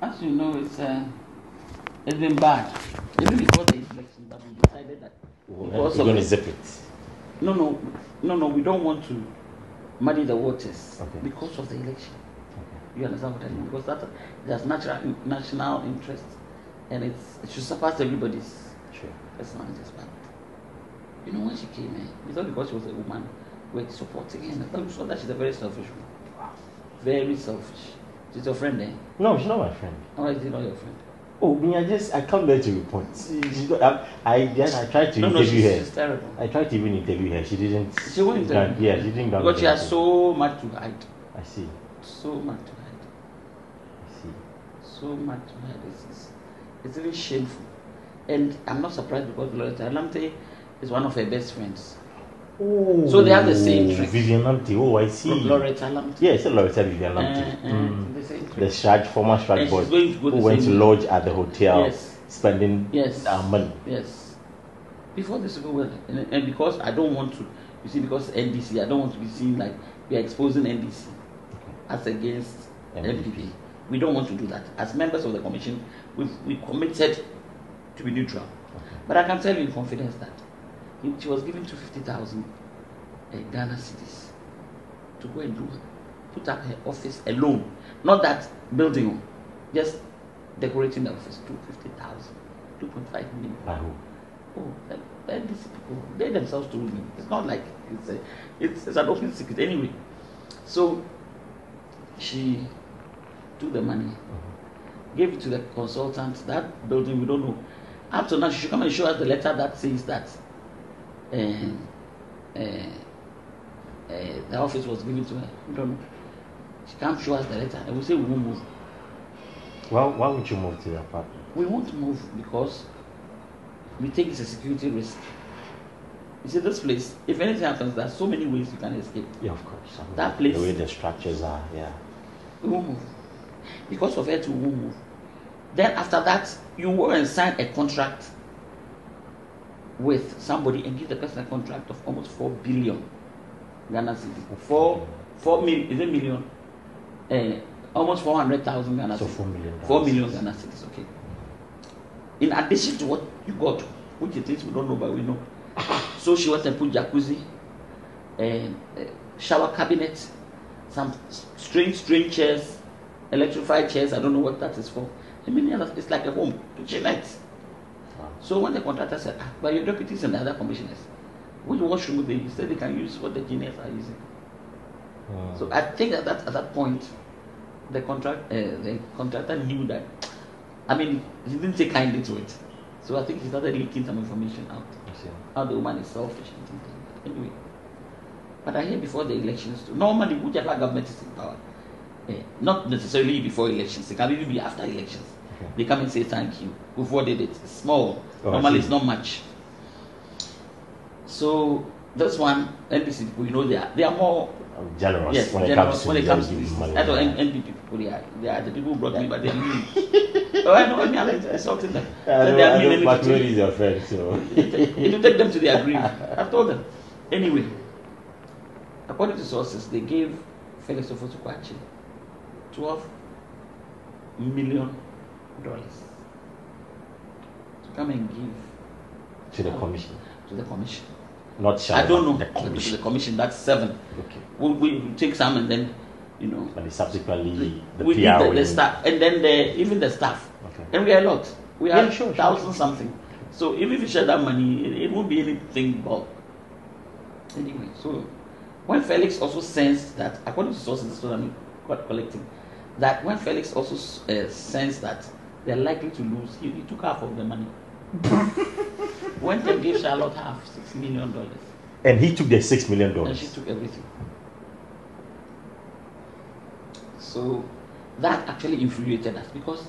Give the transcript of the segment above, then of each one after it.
As you know, it's been bad. Even before the election, but we decided that because we're going to zip it. No. We don't want to muddy the waters because of the election. Okay. You understand what I mean? Because there's national interest, and it should surpass everybody's personal interest. But you know, when she came in, it's not because she was a woman. We're supporting her. I thought we saw that she's a very selfish woman. Wow. Very selfish. She's your friend, eh? No, she's not my friend. Why is she not your friend? Oh, I come there to report. I tried to interview her. She's terrible. I tried to even interview her. She didn't. She won't interview. Yeah, she didn't. Because she has so much to hide. I see. So much to hide. I see. So much to hide. It's really shameful. And I'm not surprised because Loretta Lamte is one of her best friends. Oh, so they have the same trick. Vivian Lamte. Oh, I see. Loretta Lamte. Yeah, it's a Loretta Vivian Lamte. The same trick. The former Shrag boy who went to lodge at the hotel, spending money. Yes. Before this go well, and because I don't want to, you see, because NDC, I don't want to be seen like we are exposing NDC as against MPP. We don't want to do that. As members of the commission, we committed to be neutral. Okay. But I can tell you in confidence that she was given 250,000 Ghana cedis to go and put up her office alone. Not that building, just decorating the office. 250,000, 2.5 million. By who? Oh, these people, they themselves told me. It's not like it's an open secret anyway. So she took the money, gave it to the consultant. That building, we don't know. Up to now, she should come and show us the letter that says that the office was given to her. We don't know. She can't show us the letter, and we say we won't move. Well, why would you move to that part? We won't move because we think it's a security risk. You see, this place, if anything happens, there are so many ways you can escape. Yeah, of course. That place, the way the structures are, yeah. We won't move. Because of it, we won't move. Then after that, you go and sign a contract with somebody and give the person a contract of almost 4 billion Ghana cedis. 4 million, is it million? Almost 400,000 Ghana cedis. So 4 million. 4 million Ghana cedis, okay. In addition to what you got, which it is we don't know, but we know. So she went and put jacuzzi, shower cabinet, some strange chairs, electrified chairs. I don't know what that is for. I mean, it's like a home, kitchenette. Wow. So when the contractor said, but your deputies and the other commissioners, which washroom they use? He said they can use what the engineers are using. Wow. So I think at that point, the contractor knew that. I mean, he didn't take kindly to it. So I think he started leaking some information out. How the woman is selfish and things like that. Anyway, but I hear before the elections too. Normally, whichever government is in power, not necessarily before elections, it can even be after elections. Okay. They come and say thank you. Before they did, it's small. Normally, it's not much. So this one, NDC people, you know, they are more generous. Yes, when it comes to this. I don't NPP people. They are the people who brought me, but they are mean. Oh, I know. I mean, I'm insulting them. They are mean. But is your friend, so it will take them to their grave. I've told them. Anyway, according to sources, they gave Felix Ofosu-Kwakye $12 million to come and give to the commission. To the commission. Not sure. I don't know. To the commission, that's 7. Okay. We take some and then, you know. And subsequently the we PR the staff and then even the staff. Okay. And we are a lot. We are sure, something. So even if you share that money, it won't be anything bulk. Anyway, so when Felix also sensed that, according to sources, this is what I'm collecting, that when Felix also sensed that they're likely to lose, he took half of the money. Went and gave Charlotte half, $6 million. And he took the $6 million. And she took everything. So that actually infuriated us because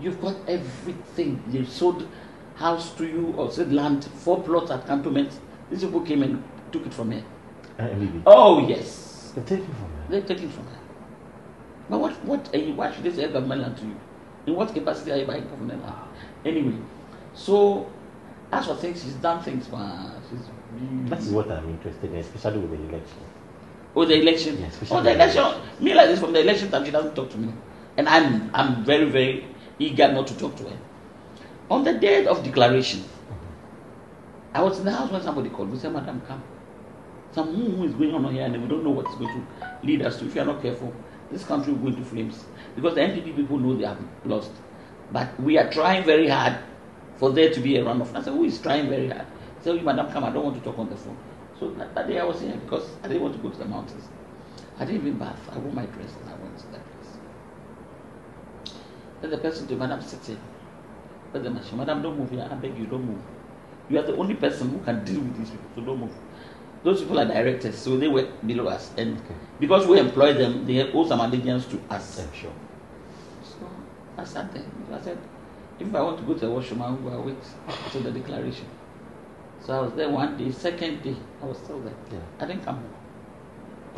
you've got everything. They sold house to you or said land, 4 plots at Cantonment. These people came and took it from her. Oh yes. They're taking from her. They're taking from her. But why should they sell government land to you? In what capacity are you buying government land? Anyway, so as for things, she's done things for her. That is what I'm interested in, especially with the election. Oh, the election. Yes, the election. Me like this from the election time, she doesn't talk to me. And I'm very, very eager not to talk to her. On the day of declaration, I was in the house when somebody called. We said, Madam, come. Something is going on here and we don't know what is going to lead us to. If you are not careful, this country will go into flames. Because the NPP people know they have lost. But we are trying very hard for there to be a runoff. I said, who is trying very hard? I said, Madam, come, I don't want to talk on the phone. So that day I was here because I didn't want to go to the mountains. I didn't even bath. I wore my dress and I went to that place. Then the person told Madam, sit here. Let the machine, Madam, don't move here. I beg you, don't move. You are the only person who can deal with these people, so don't move. Those people are directors, so they work below us. And because we employ them, they owe some allegiance to us. I'm sure. So I sat there. I said, if I want to go to the washroom, I will wait until the declaration. So I was there one day, second day, I was still there. Yeah. I didn't come home.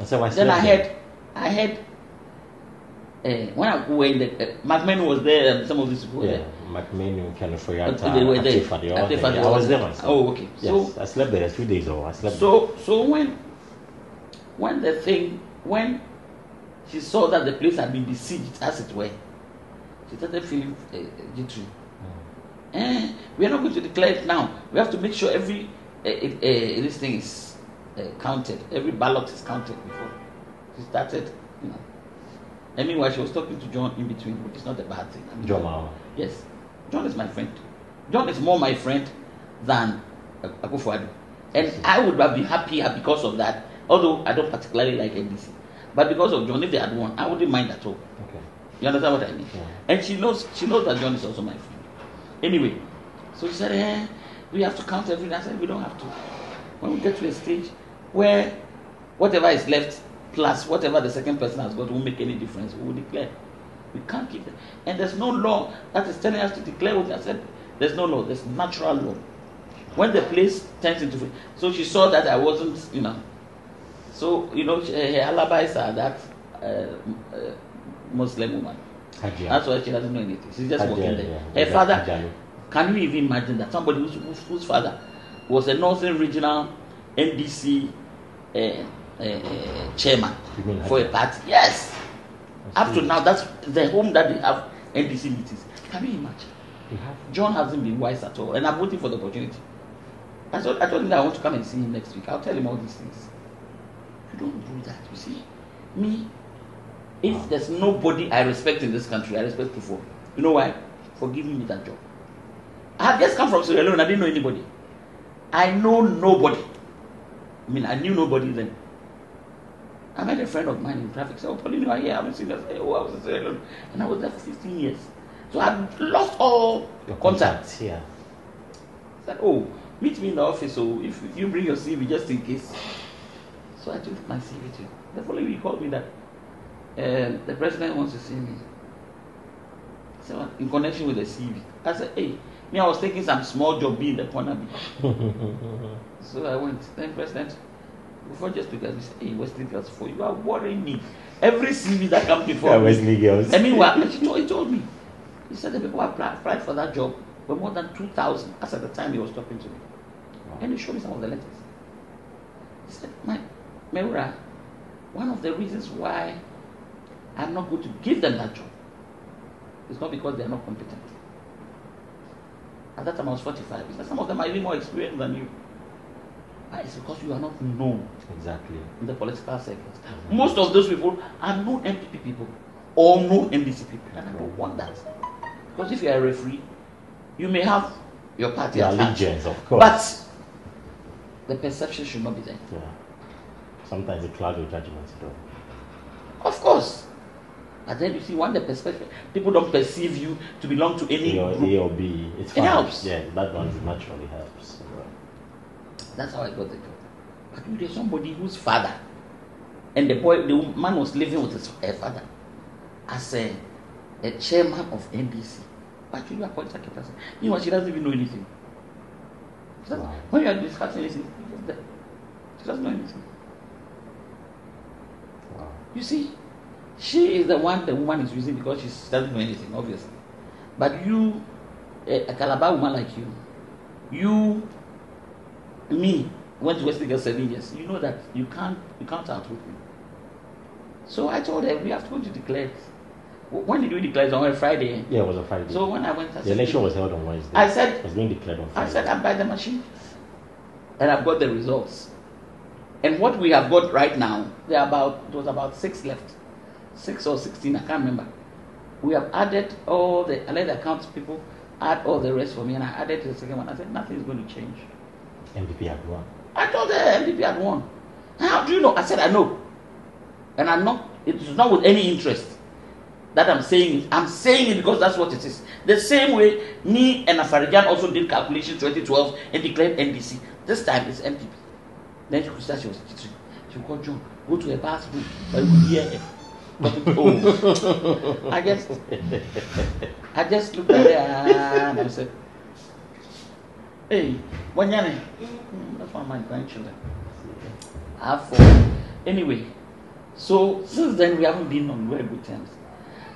So then I heard when I were in the McMahon was there and some of these people were there. McMahon, Kanofoyata, they were there. I was there myself. Oh, okay. Yes, so I slept there 2 days ago. I slept so when she saw that the place had been besieged, as it were, she started feeling jittery. We are not going to declare it now. We have to make sure every this thing is counted. Every ballot is counted before she started, And meanwhile, she was talking to John in between, which is not a bad thing. John Mahama. Yes. John is my friend. John is more my friend than Akufo-Addo. And I would have been happy because of that, although I don't particularly like NDC. But because of John, if they had won, I wouldn't mind at all. Okay. You understand what I mean? Yeah. And she knows that John is also my friend. Anyway, so she said, we have to count everything. I said, we don't have to. When we get to a stage where whatever is left plus whatever the second person has got won't make any difference, we will declare. We can't keep it. And there's no law that is telling us to declare what I said. There's no law. There's natural law. When the place turns into... So she saw that I wasn't, So, her alibis are that Muslim woman. Hajia. That's why she doesn't know anything. She's just working there. Her father... Can you even imagine that somebody whose father was a Northern Regional NDC chairman for a party? Yes. Up to now, that's the home that they have NDC meetings. Can you imagine? John hasn't been wise at all, and I'm waiting for the opportunity. I told him that I want to come and see him next week. I'll tell him all these things. You don't do that, you see. Me, if there's nobody I respect in this country, I respect Kufo. You know why? For giving me that job. I had just come from Sierra Leone, I didn't know anybody. I know nobody. I knew nobody then. I met a friend of mine in traffic. Said, "Oh, Pauline, you are here. I haven't seen us." I was in Sierra Leone, and I was there for 15 years. So I've lost all contacts here. I said, "Oh, meet me in the office. So if you bring your CV just in case." So I took my CV to him. The following week he called me that the president wants to see me. So in connection with the CV, I said, "Hey, I was taking some small job in the corner." So I went. Then president, before just because he said, "Hey, Wesley Girls, for you are worrying me. Every CV that comes before me." Wesley Girls. I mean, what? He told me. He said the people who applied for that job were more than 2,000 as at the time he was talking to me. Wow. And he showed me some of the letters. He said, Mewura, one of the reasons why I'm not going to give them that job is not because they are not competent. At that time I was 45. He said, some of them are even more experienced than you. But it's because you are not known exactly in the political circles. Mm-hmm. Most of those people are known MPP people or known NDC people. And I don't want that. Because if you are a referee, you may have your party allegiance, of course. But the perception should not be there. Yeah. Sometimes it clouds your judgment. Of course. But then you see, when the perspective, people don't perceive you to belong to any group. A or B. It helps. Yeah, that one naturally helps. That's how I got the job. But you there's somebody whose father, and the man was living with his father as a chairman of NDC. But you appoint such a person. Meanwhile, she doesn't even know anything. Wow. When you are discussing anything, she doesn't know anything. Wow. You see, she is the one the woman is using because she doesn't know anything, obviously. But you, a Calabar woman like me, went to West Indies 7 years. You know that you can't outwit me. So I told her we have to go to declare it. When did we declare it? On a Friday? Yeah, it was a Friday. So when I went, the election was held on Wednesday. I said it was being declared on Friday. I said I buy the machine, and I've got the results. And what we have got right now, there was about 6 left, 6 or 16, I can't remember. We have added all the, I let the accounts people add all the rest for me, and I added the second one. I said nothing is going to change. MPP had won. I told the MPP had won. How do you know? I said I know, and I'm not. It's not with any interest that I'm saying it. I'm saying it because that's what it is. The same way me and Afarijan also did calculations 2012 and declared NDC. This time it's MPP. Then she could start, she was teaching. She would call John, go to a bathroom, but you could hear her. Oh. I just looked at her and I said, hey, Wanyane, that's one of my grandchildren. I have 4. Anyway, so since then we haven't been on very good terms.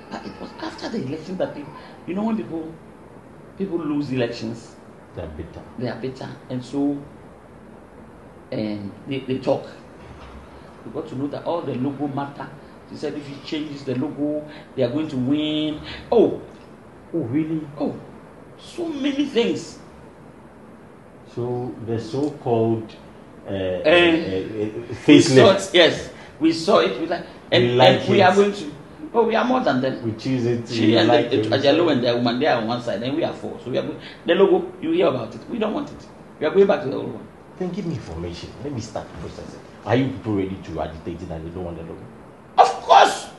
But it was after the election that people, you know, when people lose elections, they're bitter. They are bitter, and so they talk. We got to know that all the logo matter. They said if he changes the logo, they are going to win. Oh, really? Oh, so many things. So the so-called facelift. Yes, we saw it. We like, and we are going to. Oh, we are more than them. We choose it. She and Ajalo and the woman, they are on one side, and we are 4. So we are going. The logo, you hear about it. We don't want it. We are going back to the old one. Then give me information. Let me start the process. Are you people ready to agitate it and you don't want the logo? Of course,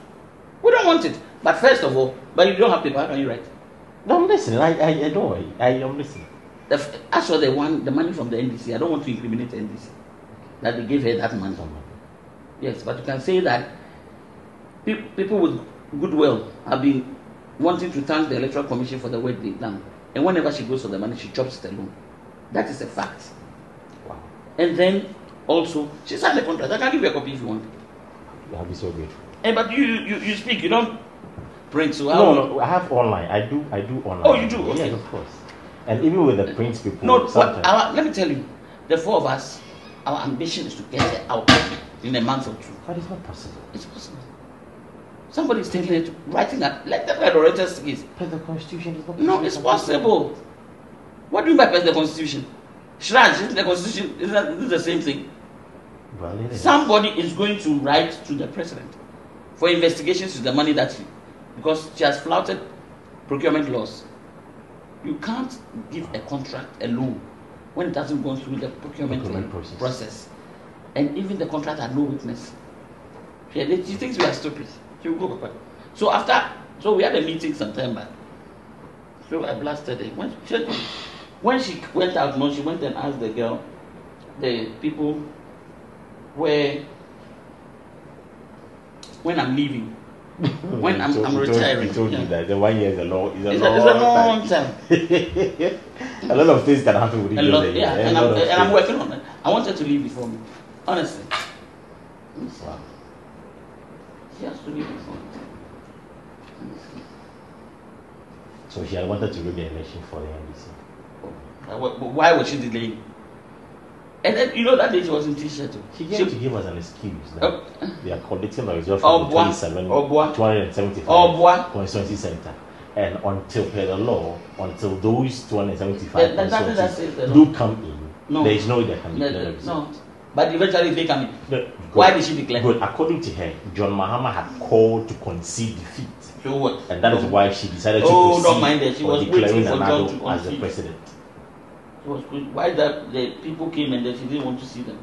we don't want it. But first of all, but you don't have paper. How can you write? No, I'm listening. I don't. I am listening. As for the money from the NDC, I don't want to incriminate the NDC that they gave her that money. Yes, but you can say that people with goodwill have been wanting to thank the Electoral Commission for the work they've done. And whenever she goes for the money, she chops it alone. That is a fact. Wow. And then also, she signed the contract. I can give you a copy if you want. I'll be so grateful. But you speak, you don't print. So no, I have online. I do online. Oh, you do? Okay. Yes, of course. And even with the print people. No, let me tell you, the 4 of us, our ambition is to get it out in a month or 2. But it's not possible. It's possible. Somebody is taking it, writing up. Let them write the writer's case. But the Constitution is not. No, it's possible. What do you mean by the Constitution? Shraj, isn't the Constitution? Isn't the same thing? Well, it is. Somebody is going to write to the president for investigations to the money that because she has flouted procurement laws. You can't give a contract a loan when it hasn't gone through the procurement process. And even the contract had no witness. She thinks we are stupid. She will go back. So we had a meeting sometime back. So I blasted it. When she went out, she went and asked the girl, the people when I'm leaving, when I'm retiring. He told you that the 1 year is a long time. A lot of things can happen within you. Yeah, and I'm working on it. I wanted to leave before me. Honestly. Wow. She has to leave before me. So she had wanted to rig the election for the NDC. Why was she delaying? And then, that day she was in T-shirt too. She came to give us an excuse that they are collecting the result from the 275 constituency center. And until per the law, until those 275 constituencies do come in, there is no way they can declare the result. No. But eventually they come in. Why did she declare? Good. According to her, John Mahama had called to concede defeat. So what? And that is why she decided to proceed don't mind that. She was waiting for John to as the president. It was good. Why that the people came and then she didn't want to see them?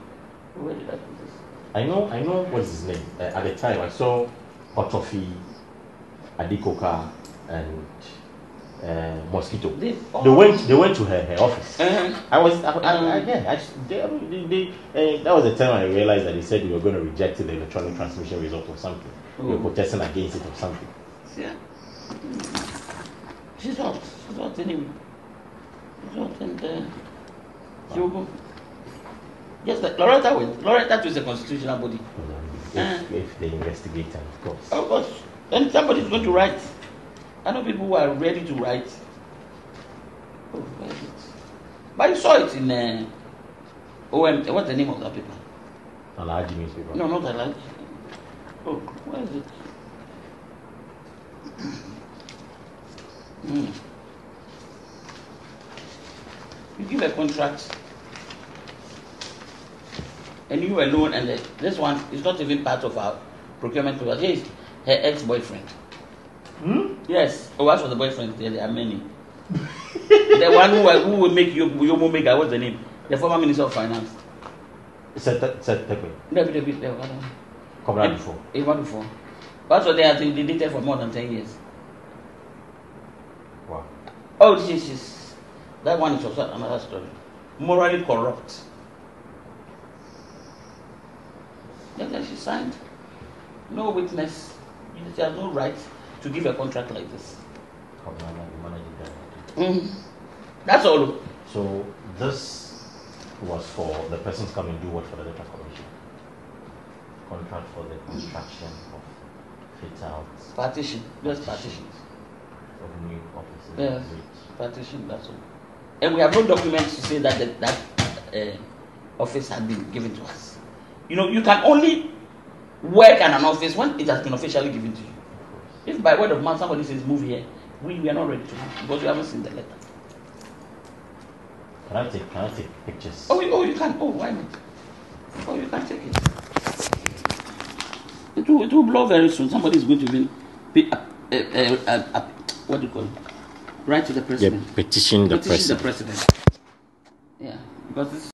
Where did I put this? I know what's his name. At the time I saw Otofi, Adikoka and Mosquito. They went to her office. That was the time I realized that they said we were going to reject the electronic transmission result or something. We were protesting against it or something. Yeah. She's hot anyway. She's hot and she will go. Yes, Loretta went. Loretta is a constitutional body. If they investigate her, of course. Of course. Then somebody's going to write. I know people who are ready to write. Oh, where is it? But you saw it in OM. What's the name of that paper? Alaji newspaper. No, not Alaji. Oh, where is it? You give a contract, and you alone, and this one is not even part of our procurement process. Here is her ex-boyfriend. Yes. Oh, as for the boyfriend, there are many. The one who will make you Maker, what's the name? The former Minister of Finance. David. Before. Also, they have been dated for more than 10 years. Wow. Oh, Jesus. That one is also another story. Morally corrupt. Then she signed. No witness. She has no right to give a contract like this. That's all. So this was for the persons coming do what for the data commission? Contract for the construction of fit-outs. Partition. Just partitions. Of new offices. Yes. Partition, that's all. And we have no documents to say that that office had been given to us. You know, you can only work at an office when it has been officially given to you. If by word of mouth somebody says move here, we are not ready to move because we haven't seen the letter. Can I take pictures? Oh, you can. Oh, why not? Oh, you can take it. It will blow very soon. Somebody is going to even what do you call it? Write to the president. Yeah, petition the president. Yeah, because this.